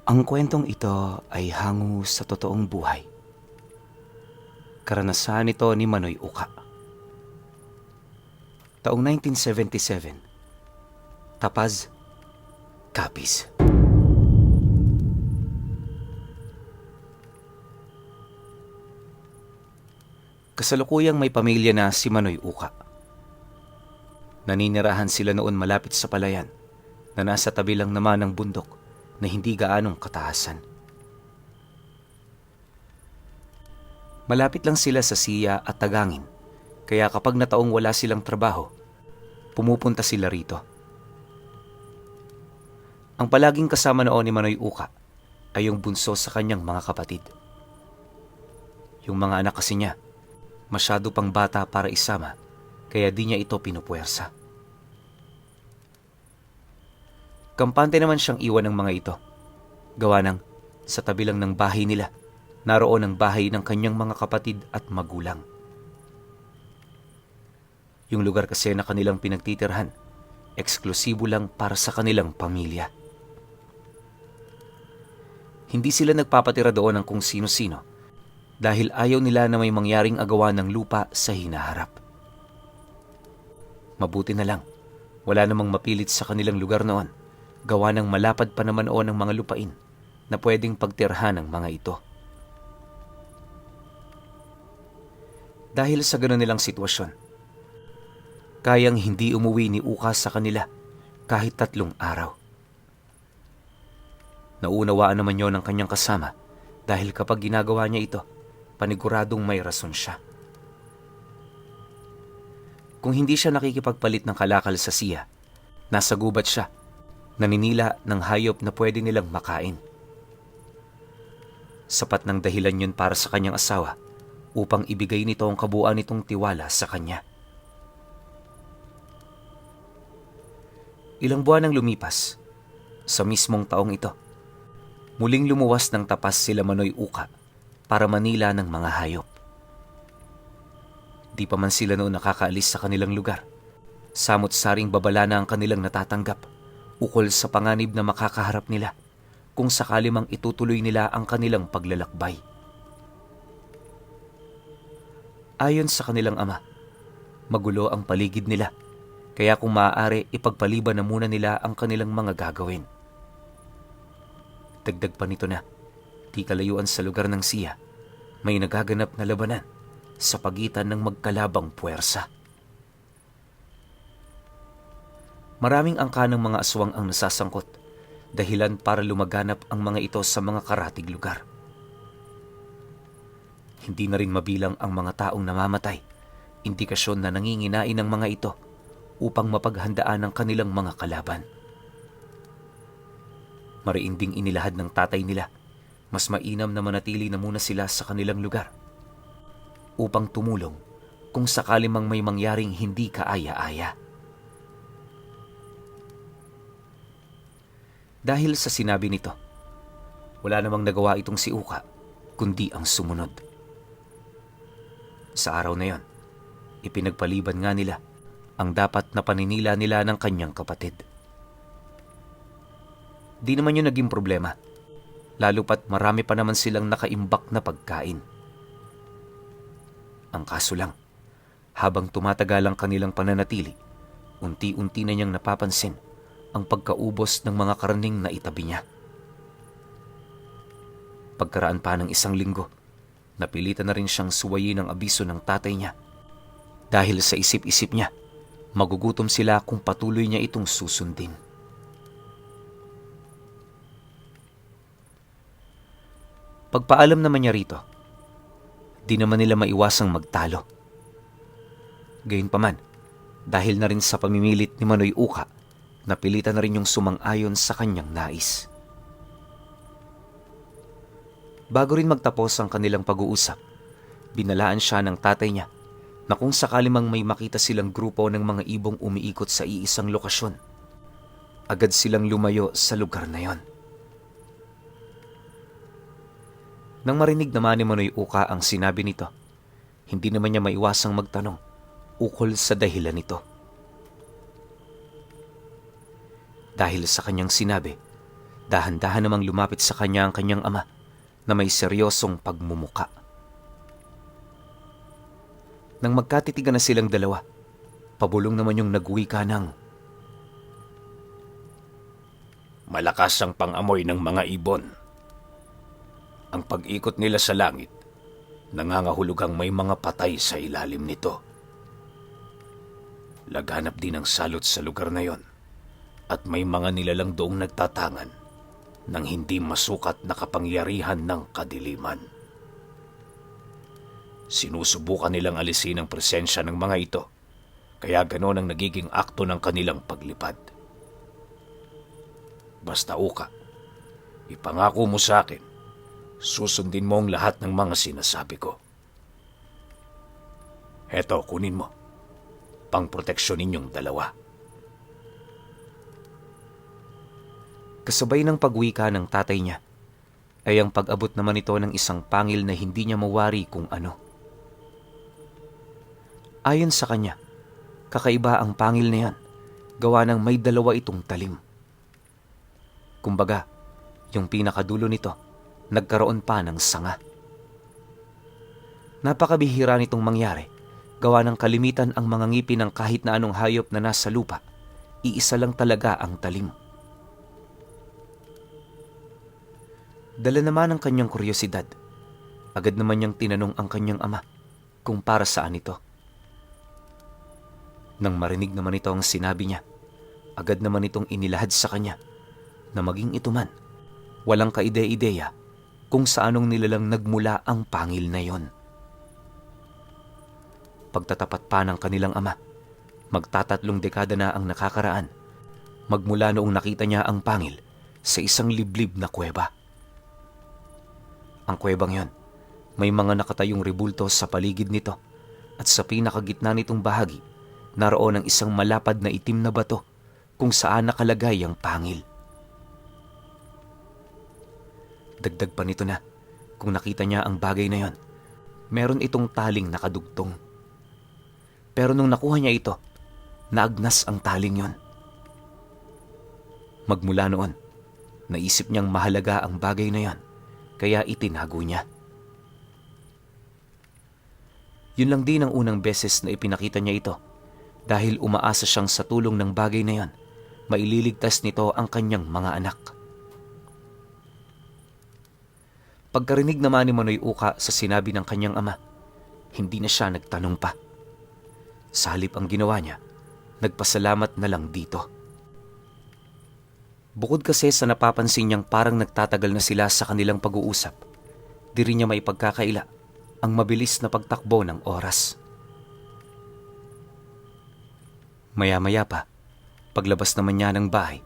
Ang kwentong ito ay hango sa totoong buhay. Karanasan ito ni Manoy Uka. Taong 1977, Tapaz, Capiz. Kasalukuyang may pamilya na si Manoy Uka. Naninirahan sila noon malapit sa palayan na nasa tabi lang naman ng bundok na hindi gaanong kataasan. Malapit lang sila sa Siya at Tagangin, kaya kapag nataong wala silang trabaho, pumupunta sila rito. Ang palaging kasama noon ni Manoy Uka ay yung bunso sa kanyang mga kapatid. Yung mga anak kasi niya, masyado pang bata para isama, kaya di niya ito pinupuwersa. Kampante naman siyang iwan ng mga ito. Gawa ng sa tabi lang ng bahay nila, naroon ang bahay ng kanyang mga kapatid at magulang. Yung lugar kasi na kanilang pinagtitirhan, eksklusibo lang para sa kanilang pamilya. Hindi sila nagpapatira doon ng kung sino-sino dahil ayaw nila na may mangyaring agawan ng lupa sa hinaharap. Mabuti na lang, wala namang mapilit sa kanilang lugar noon, gawa ng malapad pa naman noon ang mga lupain na pwedeng pagtirhan ng mga ito. Dahil sa gano'n nilang sitwasyon, kayang hindi umuwi ni Uka sa kanila kahit 3 araw. Naunawaan naman yon ng kanyang kasama dahil kapag ginagawa niya ito, paniguradong may rason siya. Kung hindi siya nakikipagpalit ng kalakal sa Siya, nasa gubat siya, naninila ng hayop na pwede nilang makain. Sapat ng dahilan yun para sa kanyang asawa upang ibigay nito ang kabuuan nitong tiwala sa kanya. Ilang buwan ang lumipas, sa mismong taong ito, muling lumuwas ng Tapaz sila Manoy Uka para manila ng mga hayop. Di pa man sila noon nakakaalis sa kanilang lugar, samot-saring babala na ang kanilang natatanggap ukol sa panganib na makakaharap nila kung sakali mang itutuloy nila ang kanilang paglalakbay. Ayon sa kanilang ama, magulo ang paligid nila, kaya kung maaari ipagpaliban na muna nila ang kanilang mga gagawin. Dagdag pa nito na, di kalayuan sa lugar ng Siya, may nagaganap na labanan sa pagitan ng magkalabang puwersa. Maraming angka ng mga aswang ang nasasangkot, dahilan para lumaganap ang mga ito sa mga karatig lugar. Hindi na rin mabilang ang mga taong namamatay, indikasyon na nanginginain ng mga ito upang mapaghandaan ang kanilang mga kalaban. Mariin ding inilahad ng tatay nila, mas mainam na manatili na muna sila sa kanilang lugar upang tumulong kung sakali mang may mangyaring hindi kaaya-aya. Dahil sa sinabi nito, wala namang nagawa itong si Uka kundi ang sumunod. Sa araw na yon, ipinagpaliban nga nila ang dapat na paninila nila ng kanyang kapatid. Di naman yun naging problema, lalo pat marami pa naman silang nakaimbak na pagkain. Ang kaso lang, habang tumatagal ang kanilang pananatili, unti-unti na niyang napapansin ang pagkaubos ng mga karning na itabi niya. Pagkaraan pa ng 1 linggo, napilitan na rin siyang suwayin ang abiso ng tatay niya. Dahil sa isip-isip niya, magugutom sila kung patuloy niya itong susundin. Pagpaalam naman niya rito, di naman nila maiwasang magtalo. Gayunpaman, dahil na rin sa pamimilit ni Manoy Uka, napilitan na rin yung sumang-ayon sa kanyang nais. Bago rin magtapos ang kanilang pag-uusap, binalaan siya ng tatay niya na kung sakali mang may makita silang grupo ng mga ibong umiikot sa iisang lokasyon, agad silang lumayo sa lugar na yon. Nang marinig naman ni Manoy Uka ang sinabi nito, hindi naman niya maiwasang magtanong ukol sa dahilan nito. Dahil sa kanyang sinabi, Dahan-dahan namang lumapit sa kanya ang kanyang ama na may seryosong pagmumuka. Nang magkatitigan na silang dalawa, pabulong naman yung nagwika ng, "Malakas ang pang-amoy ng mga ibon. Ang pag-ikot nila sa langit, nangangahulugang may mga patay sa ilalim nito. Laganap din ang salot sa lugar na yon at may mga nilalang doong nagtatangan ng hindi masukat na kapangyarihan ng kadiliman. Sinusubukan nilang alisin ang presensya ng mga ito, kaya ganoon ang nagiging akto ng kanilang paglipad. Basta Uka, ipangako mo sa akin, susundin mo ang lahat ng mga sinasabi ko. Heto, kunin mo. Pangproteksyon ninyong dalawa." kasabay ng pagwika ng tatay niya, ay ang pag-abot naman ito ng isang pangil na hindi niya mawari kung ano. Ayon sa kanya, kakaiba ang pangil na yan, gawa ng may dalawa itong talim. Kumbaga, yung pinakadulo nito, nagkaroon pa ng sanga. Napakabihira nitong mangyari, gawa ng kalimitan ang mga ngipin ng kahit na anong hayop na nasa lupa, iisa lang talaga ang talim. Dala naman ang kanyang kuryosidad. Agad naman niyang tinanong ang kanyang ama kung para saan ito. Nang marinig naman ito ang sinabi niya, agad naman itong inilahad sa kanya na maging ito man, walang kaide-ideya kung saanong nilalang nagmula ang pangil na yon. Pagtatapat pa ng kanilang ama, magtatatlong dekada na ang nakakaraan, magmula noong nakita niya ang pangil sa isang liblib na kuweba. Ang kuwebang yon, may mga nakatayong rebulto sa paligid nito at sa pinakagitna nitong bahagi, naroon ang isang malapad na itim na bato kung saan nakalagay ang pangil. Dagdag pa nito na, kung nakita niya ang bagay na yon, meron itong taling nakadugtong. Pero nung nakuha niya ito, naagnas ang taling yon. Magmula noon, naisip niyang mahalaga ang bagay na yon, kaya itinago niya. Yun lang din ang unang beses na ipinakita niya ito, dahil umaasa siyang sa tulong ng bagay na yon, maililigtas nito ang kanyang mga anak. Pagkarinig naman ni Manoy Uka sa sinabi ng kanyang ama, hindi na siya nagtanong pa. Sa halip ang ginawa niya, nagpasalamat na lang dito. Bukod kasi sa napapansin niyang parang nagtatagal na sila sa kanilang pag-uusap, di rin niya maipagkakaila ang mabilis na pagtakbo ng oras. Maya-maya pa, paglabas naman niya ng bahay,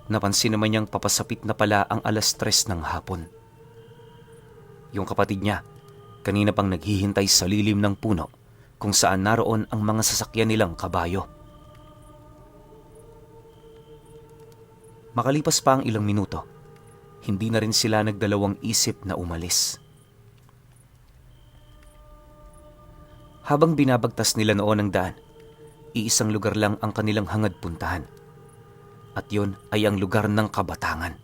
napansin naman niyang papasapit na pala ang 3:00 ng hapon. Yung kapatid niya, kanina pang naghihintay sa lilim ng puno kung saan naroon ang mga sasakyan nilang kabayo. Makalipas pa ang ilang minuto, hindi na rin sila nagdalawang isip na umalis. Habang binabagtas nila noon ang daan, iisang lugar lang ang kanilang hangad puntahan. At yun ay ang lugar ng Kabatangan.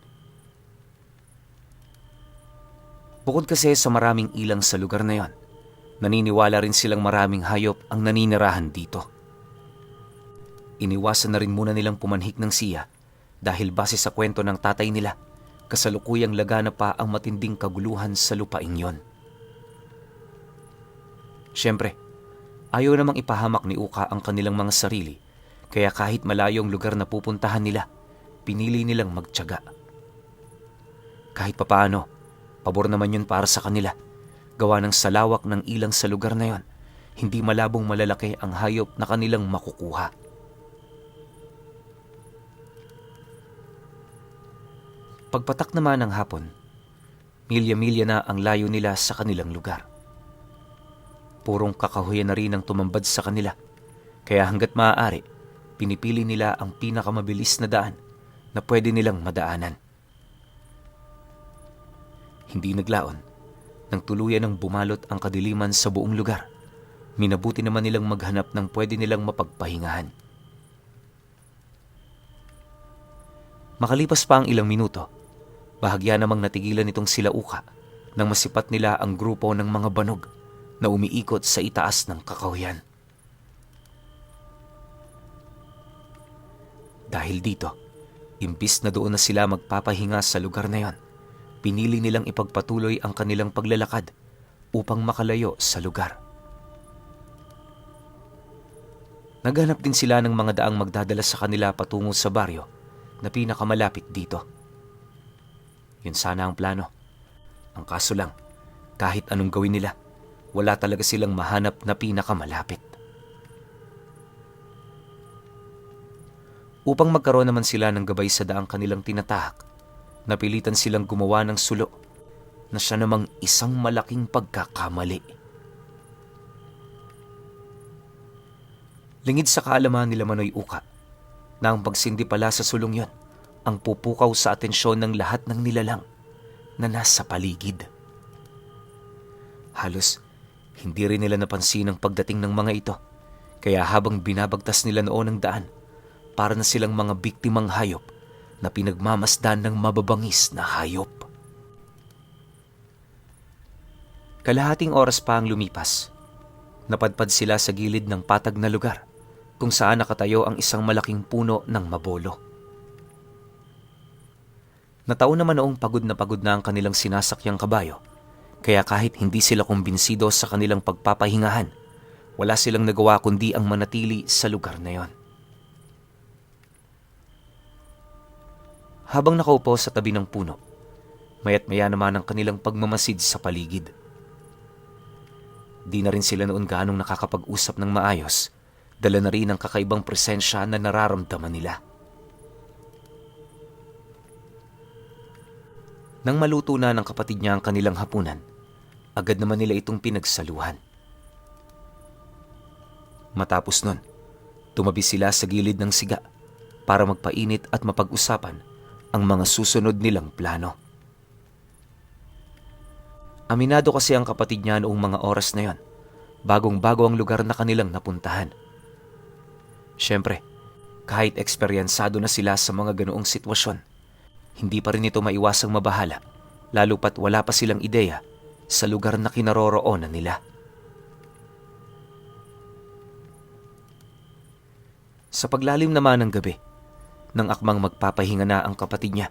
Bukod kasi sa maraming ilang sa lugar na yon, naniniwala rin silang maraming hayop ang naninirahan dito. Iniwasan na rin muna nilang pumanhik ng siya dahil base sa kwento ng tatay nila, kasalukuyang lagana pa ang matinding kaguluhan sa lupaing yon. Siyempre, ayaw namang ipahamak ni Uka ang kanilang mga sarili, kaya kahit malayong lugar na pupuntahan nila, pinili nilang magtiyaga. Kahit papaano, pabor naman yun para sa kanila, gawa ng salawak ng ilang sa lugar na yon, hindi malabong malalaki ang hayop na kanilang makukuha. Pagpatak naman ng hapon, milya-milya na ang layo nila sa kanilang lugar. Purong kakahuyan na rin ang tumambad sa kanila, kaya hanggat maaari, pinipili nila ang pinakamabilis na daan na pwede nilang madaanan. Hindi naglaon, nang tuluyan ng bumalot ang kadiliman sa buong lugar, minabuti naman nilang maghanap ng pwede nilang mapagpahingahan. Makalipas pa ang ilang minuto, Bahagya namang natigilan itong sila Uka nang masipat nila ang grupo ng mga banog na umiikot sa itaas ng kakahuyan. Dahil dito, imbis na doon na sila magpapahinga sa lugar na yon, pinili nilang ipagpatuloy ang kanilang paglalakad upang makalayo sa lugar. Naghanap din sila ng mga daang magdadala sa kanila patungo sa baryo na pinakamalapit dito. Yun sana ang plano. Ang kaso lang, kahit anong gawin nila, wala talaga silang mahanap na pinakamalapit. Upang magkaroon naman sila ng gabay sa daang kanilang tinatahak, napilitan silang gumawa ng sulo na siya namang isang malaking pagkakamali. Lingid sa kaalaman nila Manoy Uka na ang pagsindi pala sa sulong yon ang pupukaw sa atensyon ng lahat ng nilalang na nasa paligid. Halos hindi rin nila napansin ang pagdating ng mga ito, kaya habang binabagtas nila noon ang daan, para na silang mga biktimang hayop na pinagmamasdan ng mababangis na hayop. Kalahating oras pa ang lumipas. Napadpad sila sa gilid ng patag na lugar kung saan nakatayo ang isang malaking puno ng mabolo. Nataon naman noong pagod na ang kanilang sinasakyang kabayo, kaya kahit hindi sila kumbinsido sa kanilang pagpapahingahan, wala silang nagawa kundi ang manatili sa lugar na yon. Habang nakaupo sa tabi ng puno, maya't maya naman ang kanilang pagmamasid sa paligid. Di na rin sila noon gaanong nakakapag-usap ng maayos, dala na rin ang kakaibang presensya na nararamdaman nila. Nang maluto na ng kapatid niya ang kanilang hapunan, agad naman nila itong pinagsaluhan. Matapos nun, tumabi sila sa gilid ng siga para magpainit at mapag-usapan ang mga susunod nilang plano. Aminado kasi ang kapatid niya noong mga oras na yon, bagong-bago ang lugar na kanilang napuntahan. Siyempre, kahit eksperyensado na sila sa mga ganoong sitwasyon, hindi pa rin ito maiwasang mabahala, lalo pat wala pa silang ideya sa lugar na kinaroroonan nila. Sa paglalim naman ng gabi, nang akmang magpapahinga na ang kapatid niya,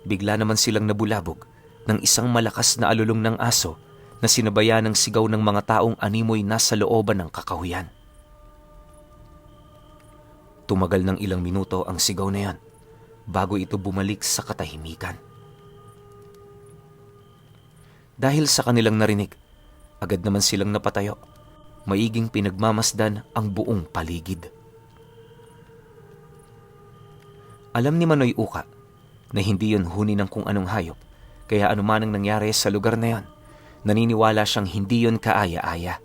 bigla naman silang nabulabog ng isang malakas na alulong ng aso na sinabayan ng sigaw ng mga taong animoy nasa looban ng kakahuyan. Tumagal ng ilang minuto ang sigaw na yan bago ito bumalik sa katahimikan. Dahil sa kanilang narinig, agad naman silang napatayo, maiging pinagmamasdan ang buong paligid. Alam ni Manoy Uka na hindi yun huni ng kung anong hayop, kaya anuman ang nangyari sa lugar na yon, naniniwala siyang hindi yun kaaya-aya.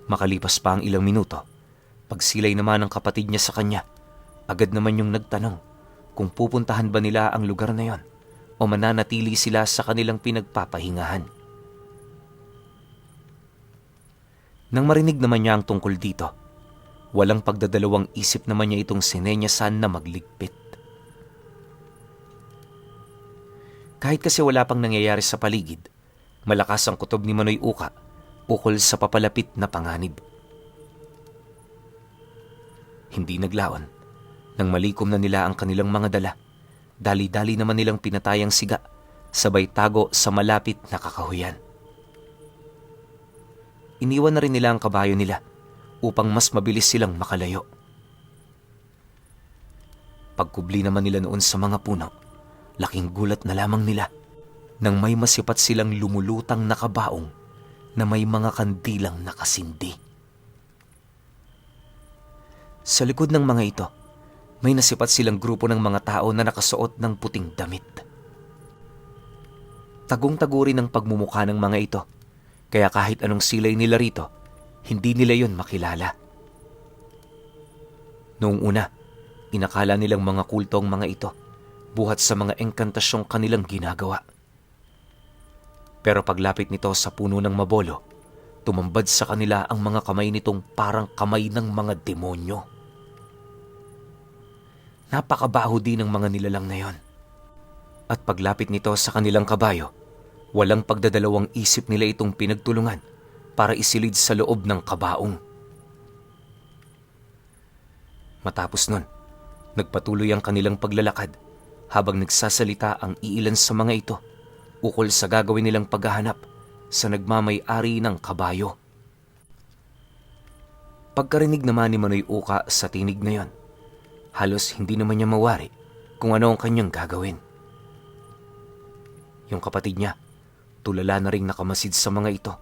Makalipas pa ang ilang minuto, pagsilay naman ng kapatid niya sa kanya, agad naman yung nagtanong kung pupuntahan ba nila ang lugar na yon o mananatili sila sa kanilang pinagpapahingahan. Nang marinig naman niya ang tungkol dito, walang pagdadalawang isip naman niya itong sinenyasan na magligpit. Kahit kasi wala pang nangyayari sa paligid, malakas ang kutob ni Manoy Uka ukol sa papalapit na panganib. Hindi naglaon, nang malikom na nila ang kanilang mga dala, dali-dali naman nilang pinatay ang siga, sabay tago sa malapit na kakahuyan. Iniwan na rin nila ang kabayo nila upang mas mabilis silang makalayo. Pagkubli naman nila noon sa mga puno, laking gulat na lamang nila nang may masipat silang lumulutang na kabaong na may mga kandilang nakasindi. Sa likod ng mga ito, may nasipat silang grupo ng mga tao na nakasuot ng puting damit. Tagong-tago rin ang pagmumukha ng mga ito, kaya kahit anong silay nila rito, hindi nila yon makilala. Noong una, inakala nilang mga kulto ang mga ito, buhat sa mga engkantasyong kanilang ginagawa. Pero paglapit nito sa puno ng mabolo, tumambad sa kanila ang mga kamay nitong parang kamay ng mga demonyo. Napakabaho din ng mga nilalang na yon. At paglapit nito sa kanilang kabayo, walang pagdadalawang isip nila itong pinagtulungan para isilid sa loob ng kabaong. Matapos nun, nagpatuloy ang kanilang paglalakad habang nagsasalita ang iilan sa mga ito ukol sa gagawin nilang paghahanap sa nagmamay-ari ng kabayo. Pagkarinig naman ni Manoy Uka sa tinig na yon, halos hindi naman niya mawari kung ano ang kanyang gagawin. Yung kapatid niya, tulala na ring nakamasid sa mga ito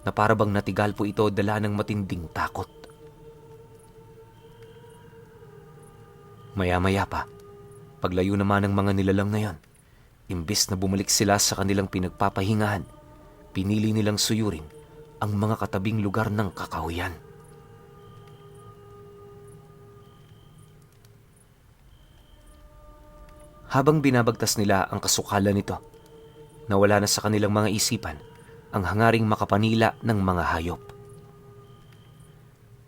na parabang natigal po ito dala ng matinding takot. Maya-maya pa, paglayo naman ng mga nilalang na yon, imbis na bumalik sila sa kanilang pinagpapahingahan, pinili nilang suyurin ang mga katabing lugar ng kakahuyan. Habang binabagtas nila ang kasukalan nito, nawala na sa kanilang mga isipan ang hangaring makapanila ng mga hayop.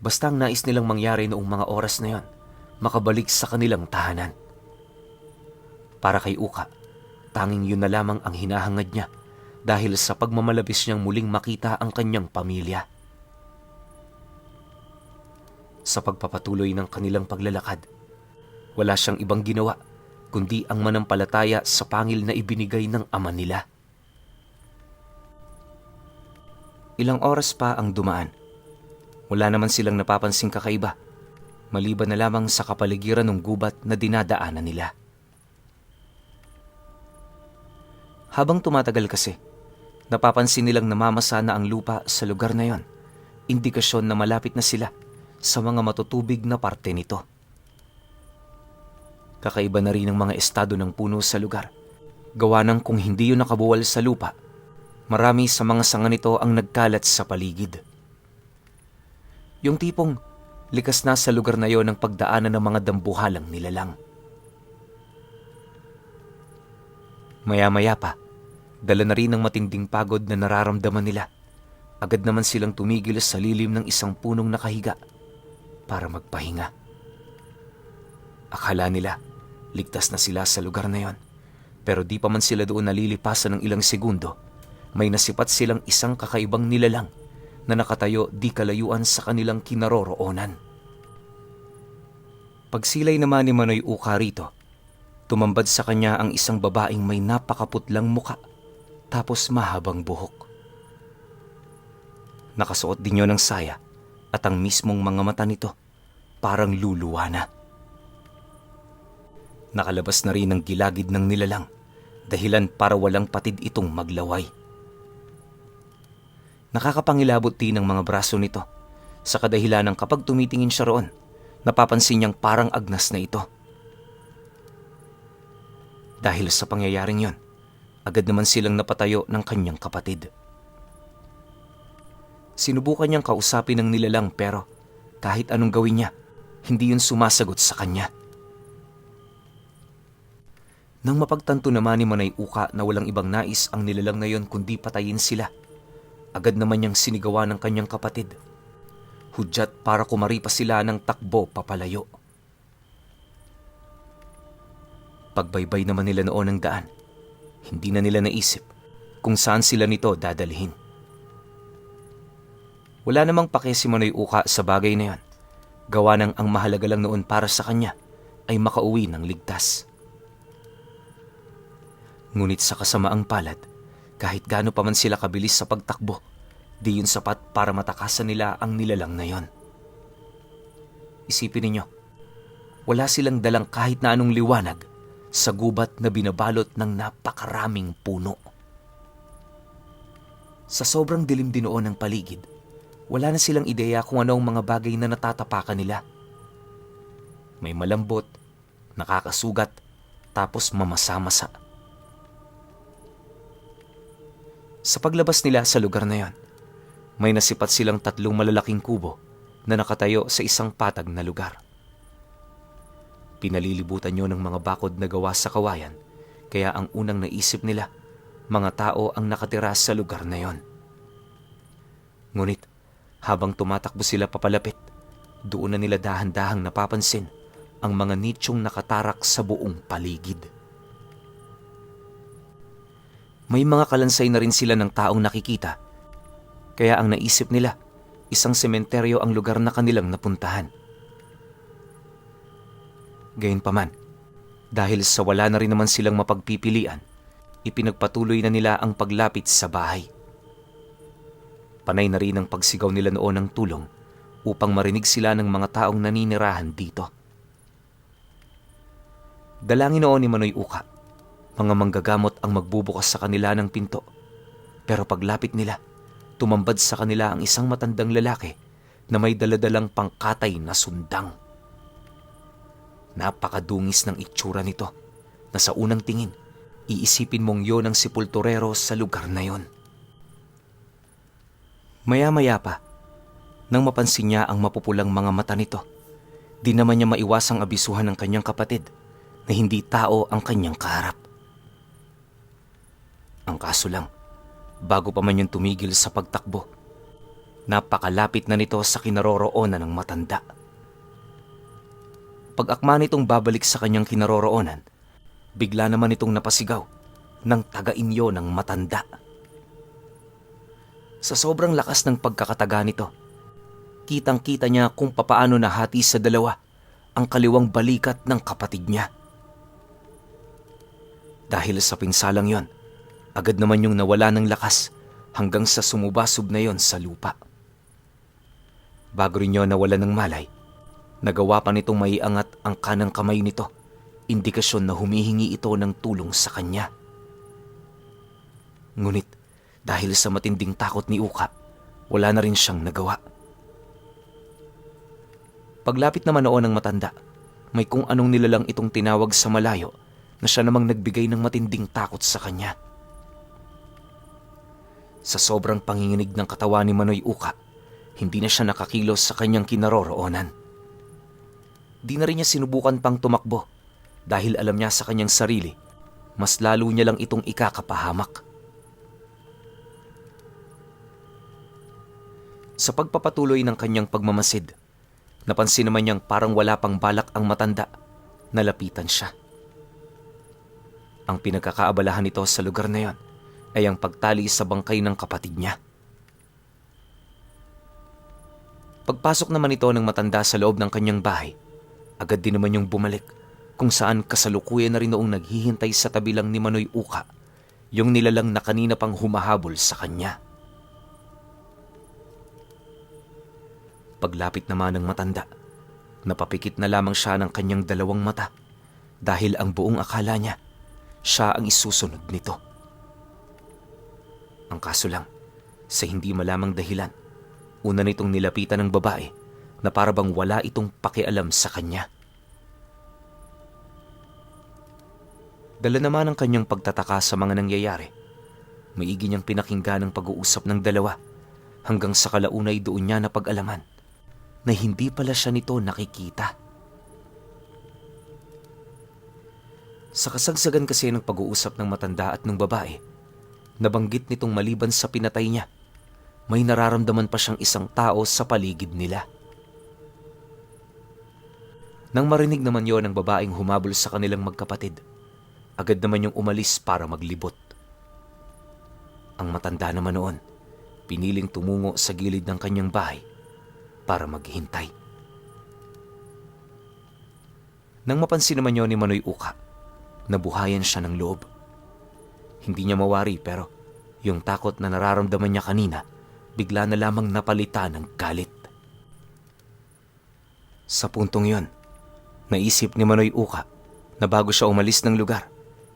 Basta ang nais nilang mangyari noong mga oras na yon, makabalik sa kanilang tahanan. Para kay Uka, tanging yun na lamang ang hinahangad niya dahil sa pagmamalabis niyang muling makita ang kanyang pamilya. Sa pagpapatuloy ng kanilang paglalakad, wala siyang ibang ginawa kundi ang manampalataya sa pangil na ibinigay ng ama nila. Ilang oras pa ang dumaan. Wala naman silang napapansing kakaiba, maliban na lamang sa kapaligiran ng gubat na dinadaanan nila. Habang tumatagal kasi, napapansin nilang namamasa na ang lupa sa lugar na yon, indikasyon na malapit na sila sa mga matutubig na parte nito. Kakaiba na rin ang mga estado ng puno sa lugar. Gawa ng kung hindi yun nakabuwal sa lupa, marami sa mga sanga nito ang nagkalat sa paligid. Yung tipong likas na sa lugar na yon ang pagdaanan ng mga dambuhalang nilalang. Maya-maya pa, dala na rin ng matinding pagod na nararamdaman nila. Agad naman silang tumigil sa lilim ng isang punong nakahiga para magpahinga. Akala nila, ligtas na sila sa lugar na yon. Pero di pa man sila doon nalilipasan ng ilang segundo, may nasipat silang isang kakaibang nilalang na nakatayo di kalayuan sa kanilang kinaroroonan. Pagsilay naman ni Manoy Uka rito, tumambad sa kanya ang isang babaeng may napakaputlang muka tapos mahabang buhok. Nakasuot din yun ng saya at ang mismong mga mata nito parang luluwa na. Nakalabas na rin ang gilagid ng nilalang, dahilan para walang patid itong maglaway. Nakakapangilabot din ang mga braso nito, sa kadahilan ng kapag tumitingin siya roon, napapansin niyang parang agnas na ito. Dahil sa pangyayaring yon, agad naman silang napatayo ng kanyang kapatid. Sinubukan niyang kausapin ng nilalang pero kahit anong gawin niya, hindi yun sumasagot sa kanya. Nang mapagtanto naman ni Manoy Uka na walang ibang nais ang nilalang na yon kundi patayin sila, agad naman niyang sinigawa ng kanyang kapatid. Hudyat para kumari pa sila ng takbo papalayo. Pagbaybay naman nila noon ng daan, hindi na nila naisip kung saan sila nito dadalhin. Wala namang pake si Manoy Uka sa bagay na yon, gawa ng ang mahalaga lang noon para sa kanya ay makauwi ng ligtas. Ngunit sa kasamaang palad, kahit gaano pa man sila kabilis sa pagtakbo, di yun sapat para matakasan nila ang nilalang na yon. Isipin ninyo, wala silang dalang kahit na anong liwanag sa gubat na binabalot ng napakaraming puno. Sa sobrang dilim din noon ng paligid, wala na silang ideya kung ano ang mga bagay na natatapakan nila. May malambot, nakakasugat, tapos mamasa-masa. Sa paglabas nila sa lugar na yon, may nasipat silang 3 malalaking kubo na nakatayo sa isang patag na lugar. Pinalilibutan yun ng mga bakod na gawa sa kawayan, kaya ang unang naisip nila, mga tao ang nakatira sa lugar na yon. Ngunit habang tumatakbo sila papalapit, doon na nila dahan-dahang napapansin ang mga nichong nakatarak sa buong paligid. May mga kalansay na rin sila ng taong nakikita, kaya ang naisip nila, isang sementeryo ang lugar na kanilang napuntahan. Gayunpaman, dahil sa wala na rin naman silang mapagpipilian, ipinagpatuloy na nila ang paglapit sa bahay. Panay na rin ang pagsigaw nila noon ng tulong upang marinig sila ng mga taong naninirahan dito. Dalangin noon ni Manoy Uka, mga manggagamot ang magbubukas sa kanila ng pinto. Pero paglapit nila, tumambad sa kanila ang isang matandang lalaki na may daladalang pangkatay na sundang. Napakadungis ng itsura nito na sa unang tingin, iisipin mong yon ang sepulturero sa lugar na yon. Maya-maya pa, nang mapansin niya ang mapupulang mga mata nito, di naman niya maiwasang abisuhan ng kanyang kapatid na hindi tao ang kanyang kaharap. Ang kaso lang, bago pa man yung tumigil sa pagtakbo, napakalapit na nito sa kinaroroonan ng matanda. Pag-akma nitong babalik sa kanyang kinaroroonan, bigla naman itong napasigaw ng taga-inyo ng matanda. Sa sobrang lakas ng pagkakataga nito, kitang-kita niya kung papaano nahati sa dalawa ang kaliwang balikat ng kapatid niya. Dahil sa pinsalang yon, agad naman yung nawala ng lakas hanggang sa sumubasob na yon sa lupa. Bago rin yun nawala ng malay, nagawa pa nitong maiangat ang kanang kamay nito, indikasyon na humihingi ito ng tulong sa kanya. Ngunit dahil sa matinding takot ni Uka, wala na rin siyang nagawa. Paglapit naman noon ng matanda, may kung anong nilalang itong tinawag sa malayo na siya namang nagbigay ng matinding takot sa kanya. Sa sobrang panginginig ng katawan ni Manoy Uka, hindi na siya nakakilos sa kanyang kinaroroonan. Di na rin niya sinubukan pang tumakbo dahil alam niya sa kanyang sarili, mas lalo niya lang itong ikakapahamak. Sa pagpapatuloy ng kanyang pagmamasid, napansin naman niyang parang wala pang balak ang matanda, nalapitan siya. Ang pinagkakaabalahan nito sa lugar na yon ay ang pagtali sa bangkay ng kapatid niya. Pagpasok naman ito ng matanda sa loob ng kanyang bahay, agad din naman yung bumalik kung saan kasalukuyan na rin noong naghihintay sa tabi lang ni Manoy Uka, yung nilalang na kanina pang humahabol sa kanya. Paglapit naman ng matanda, napapikit na lamang siya ng kanyang dalawang mata dahil ang buong akala niya, siya ang isusunod nito. Ang kaso lang, sa hindi malamang dahilan, una nitong nilapitan ng babae na para bang wala itong pakialam sa kanya. Dala naman ang kanyang pagtataka sa mga nangyayari, maigi niyang pinakinggan ang pag-uusap ng dalawa hanggang sa kalaunay doon niya napag-alaman na hindi pala siya nito nakikita. Sa kasagsagan kasi ng pag-uusap ng matanda at ng babae, nabanggit nitong maliban sa pinatay niya, may nararamdaman pa siyang isang tao sa paligid nila. Nang marinig naman yon ng babaeng humabol sa kanilang magkapatid, agad naman yung umalis para maglibot. Ang matanda naman noon, piniling tumungo sa gilid ng kanyang bahay para maghintay. Nang mapansin naman yon ni Manoy Uka, nabuhayan siya ng loob. Hindi niya mawari pero yung takot na nararamdaman niya kanina bigla na lamang napalitan ng galit. Sa puntong yon, naisip ni Manoy Uka na bago siya umalis ng lugar,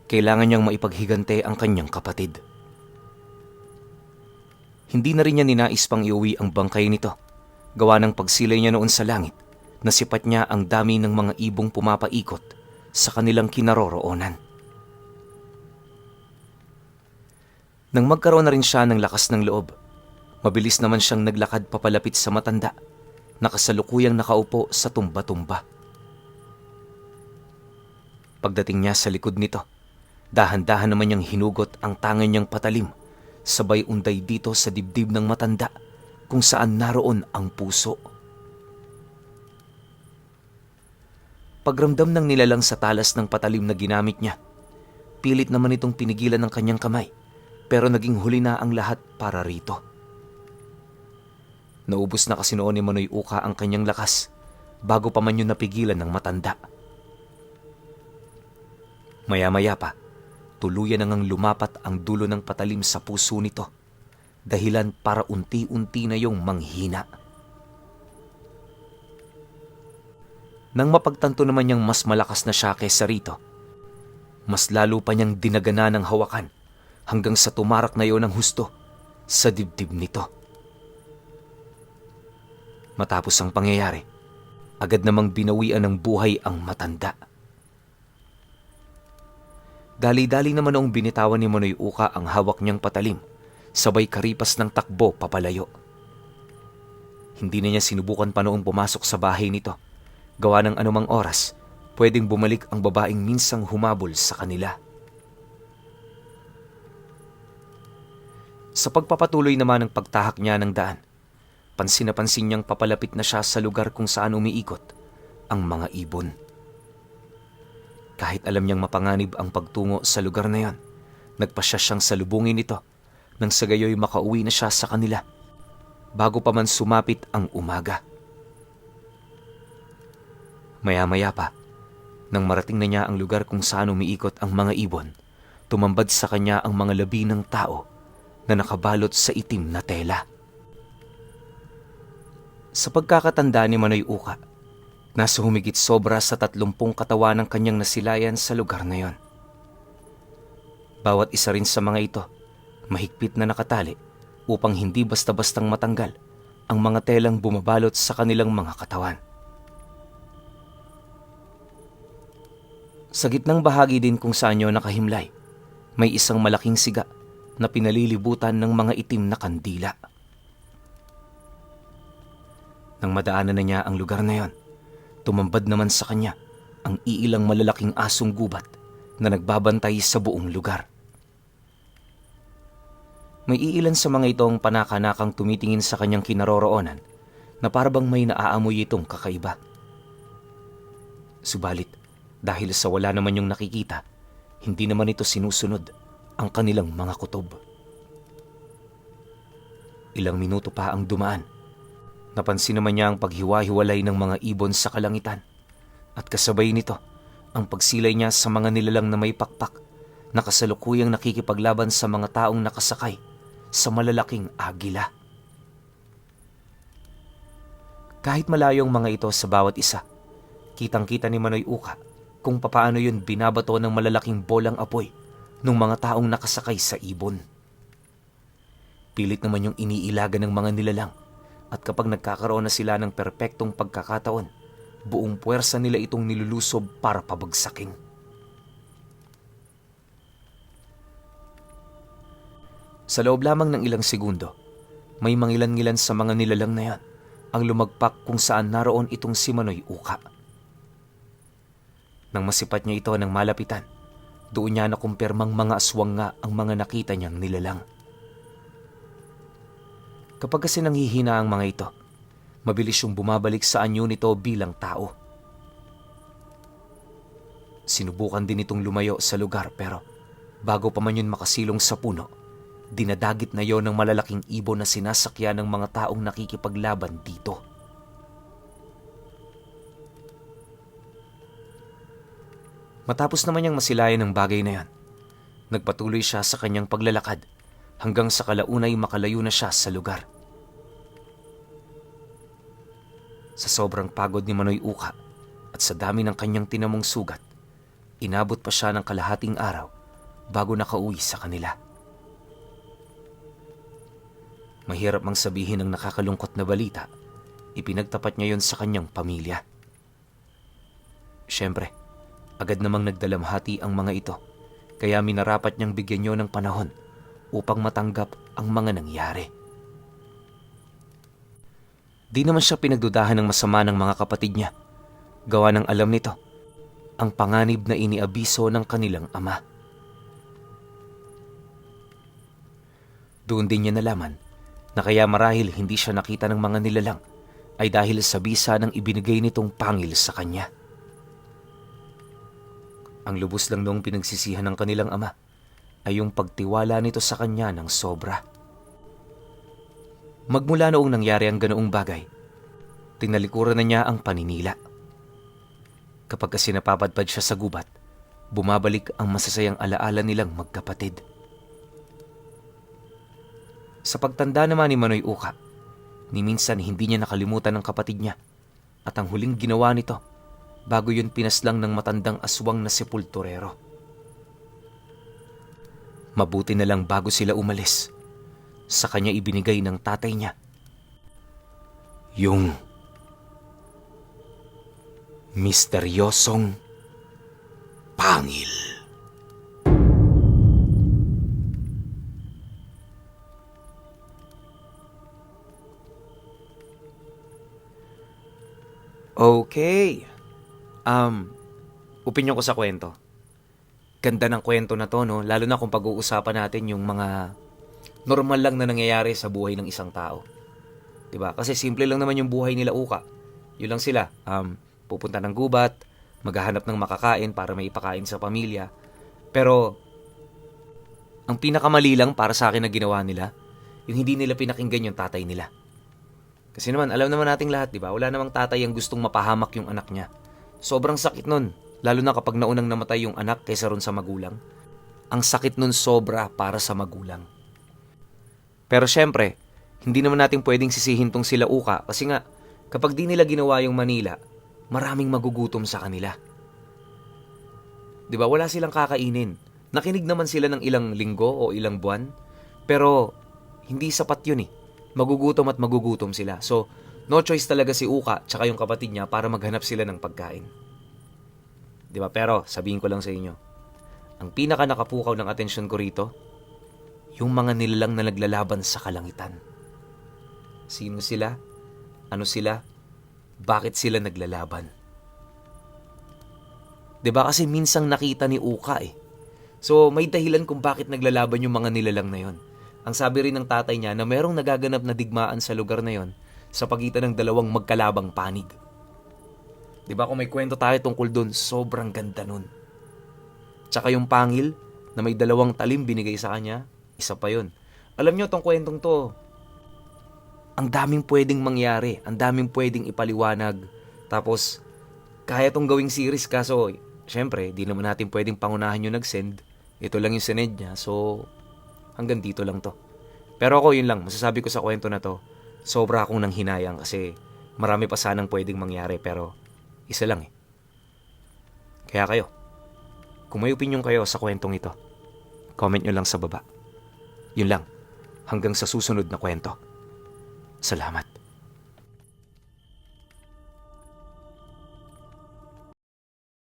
kailangan niyang maipaghigante ang kanyang kapatid. Hindi na rin niya ninais pang iuwi ang bangkay nito, gawa ng pagsilay niya noon sa langit, nasipat niya ang dami ng mga ibong pumapaikot sa kanilang kinaroroonan. Nang magkaroon na rin siya ng lakas ng loob, mabilis naman siyang naglakad papalapit sa matanda na kasalukuyang nakaupo sa tumba-tumba. Pagdating niya sa likod nito, dahan-dahan naman niyang hinugot ang tangan niyang patalim, sabay unday dito sa dibdib ng matanda kung saan naroon ang puso. Pagramdam ng nilalang sa talas ng patalim na ginamit niya, pilit naman itong pinigilan ng kanyang kamay, pero naging huli na ang lahat para rito. Naubos na kasi noon ni Manoy Uka ang kanyang lakas bago pa man yun napigilan ng matanda. Maya-maya pa, tuluyan nang lumapat ang dulo ng patalim sa puso nito, dahilan para unti-unti na yung manghina. Nang mapagtanto naman niyang mas malakas na siya kaysa rito, mas lalo pa niyang dinagana ng hawakan hanggang sa tumarak na yon ng husto sa dibdib nito. Matapos ang pangyayari, agad namang binawian ng buhay ang matanda. Dali-dali naman noong binitawan ni Manoy Uka ang hawak niyang patalim, sabay karipas ng takbo papalayo. Hindi na niya sinubukan pa noong pumasok sa bahay nito. Gawa ng anumang oras, pwedeng bumalik ang babaeng minsang humabol sa kanila. Sa pagpapatuloy naman ng pagtahak niya ng daan, pansin na pansin niyang papalapit na siya sa lugar kung saan umiikot ang mga ibon. Kahit alam niyang mapanganib ang pagtungo sa lugar na yon, nagpasya siyang salubungin ito nang sa gayoy makauwi na siya sa kanila bago pa man sumapit ang umaga. Maya-maya pa, nang marating na niya ang lugar kung saan umiikot ang mga ibon, tumambad sa kanya ang mga labi ng tao na nakabalot sa itim na tela. Sa pagkakatanda ni Manoy Uka, nasa humigit sobra sa 30 katawan ng kanyang nasilayan sa lugar na yon. Bawat isa rin sa mga ito, mahigpit na nakatali upang hindi basta-bastang matanggal ang mga telang bumabalot sa kanilang mga katawan. Sa gitnang bahagi din kung saan yun nakahimlay, may isang malaking siga na pinalilibutan ng mga itim na kandila. Nang madaanan na niya ang lugar na yon, tumambad naman sa kanya ang iilang malalaking asong gubat na nagbabantay sa buong lugar. May iilan sa mga itong panaka-nakang tumitingin sa kanyang kinaroroonan na parabang may naaamoy itong kakaiba. Subalit, dahil sa wala naman yung nakikita, hindi naman ito sinusunod ang kanilang mga kutob. Ilang minuto pa ang dumaan. Napansin naman niya ang paghiwa-hiwalay ng mga ibon sa kalangitan at kasabay nito ang pagsilay niya sa mga nilalang na may pakpak na kasalukuyang nakikipaglaban sa mga taong nakasakay sa malalaking agila. Kahit malayo ang mga ito sa bawat isa, kitang-kita ni Manoy Uka kung papaano yun binabato ng malalaking bolang apoy ng mga taong nakasakay sa ibon. Pilit naman yung iniilaga ng mga nilalang at kapag nagkakaroon na sila ng perpektong pagkakataon, buong puwersa nila itong nilulusob para pabagsakin. Sa loob lamang ng ilang segundo, may mangilan-ngilan sa mga nilalang na yan ang lumagpak kung saan naroon itong si Manoy Uka. Nang masipat niya ito ng malapitan, doon niya nakumpirmang mga aswang nga ang mga nakita niyang nilalang. Kapag kasi nanghihina ang mga ito, mabilis yung bumabalik sa anyo nito bilang tao. Sinubukan din itong lumayo sa lugar pero bago pa man yun makasilong sa puno, dinadagit na yon ng malalaking ibon na sinasakyan ng mga taong nakikipaglaban dito. Matapos naman niyang masilayan ng bagay na yan, nagpatuloy siya sa kanyang paglalakad hanggang sa kalaunay makalayo na siya sa lugar. Sa sobrang pagod ni Manoy Uka at sa dami ng kanyang tinamong sugat, inabot pa siya ng kalahating araw bago nakauwi sa kanila. Mahirap mang sabihin ang nakakalungkot na balita, ipinagtapat niya yon sa kanyang pamilya. Siyempre, agad namang nagdalamhati ang mga ito, kaya minarapat niyang bigyan niyo ng panahon upang matanggap ang mga nangyari. Di naman siya pinagdudahan ng masama ng mga kapatid niya, gawa ng alam nito ang panganib na iniabiso ng kanilang ama. Doon din niya nalaman na kaya marahil hindi siya nakita ng mga nilalang ay dahil sa bisa ng ibinigay nitong pangil sa kanya. Ang lubos lang noong pinagsisihan ng kanilang ama ay yung pagtiwala nito sa kanya ng sobra. Magmula noong nangyari ang ganoong bagay, tinalikuran na niya ang paninila. Kapag kasi napapadpad siya sa gubat, bumabalik ang masasayang alaala nilang magkapatid. Sa pagtanda naman ni Manoy Uka, ni minsan hindi niya nakalimutan ang kapatid niya at ang huling ginawa nito bago yun pinaslang ng matandang aswang na sepulturero. Mabuti na lang bago sila umalis, sa kanya ibinigay ng tatay niya yung misteryosong pangil. Okay. Opinyon ko sa kwento. Ganda ng kwento na to, no? Lalo na kung pag-uusapan natin yung mga normal lang na nangyayari sa buhay ng isang tao. 'Di ba? Kasi simple lang naman yung buhay nila Uka. Yun lang sila. Pupunta ng gubat, maghahanap ng makakain para may ipakain sa pamilya. Pero ang pinakamali lang para sa akin na ginawa nila, yung hindi nila pinakinggan yung tatay nila. Kasi naman, alam naman nating lahat, 'di ba? Wala namang tatay ang gustong mapahamak yung anak niya. Sobrang sakit nun, lalo na kapag naunang namatay yung anak kaysa ron sa magulang. Ang sakit nun sobra para sa magulang. Pero syempre, hindi naman natin pwedeng sisihin tong sila Uka kasi nga, kapag di nila ginawa yung Manila, maraming magugutom sa kanila. 'Di ba? Wala silang kakainin. Nakinig naman sila ng ilang linggo o ilang buwan, pero hindi sapat yun eh. Magugutom at magugutom sila. So, no choice talaga si Uka tsaka yung kapatid niya para maghanap sila ng pagkain. 'Di ba? Pero sabihin ko lang sa inyo, ang pinaka nakapukaw ng atensyon ko rito, yung mga nilalang na naglalaban sa kalangitan. Sino sila? Ano sila? Bakit sila naglalaban? 'Di ba kasi minsang nakita ni Uka eh. So may dahilan kung bakit naglalaban yung mga nilalang na yon. Ang sabi rin ng tatay niya na merong nagaganap na digmaan sa lugar na yon sa pagitan ng dalawang magkalabang panig. 'Di ba kung may kwento tayo tungkol doon, sobrang ganda nun. Tsaka yung pangil na may dalawang talim binigay sa kanya, isa pa yun. Alam nyo tong kwentong to, ang daming pwedeng mangyari, ang daming pwedeng ipaliwanag. Tapos, kaya tong gawing series kaso, syempre, di naman natin pwedeng pangunahan yung nag-send. Ito lang yung sinend niya, so hanggang dito lang to. Pero ako yun lang, masasabi ko sa kwento na to, sobra akong nanghinayang kasi marami pa sanang pwedeng mangyari pero isa lang eh. Kaya kayo, kung may opinion kayo sa kwentong ito, comment nyo lang sa baba. Yun lang, hanggang sa susunod na kwento. Salamat.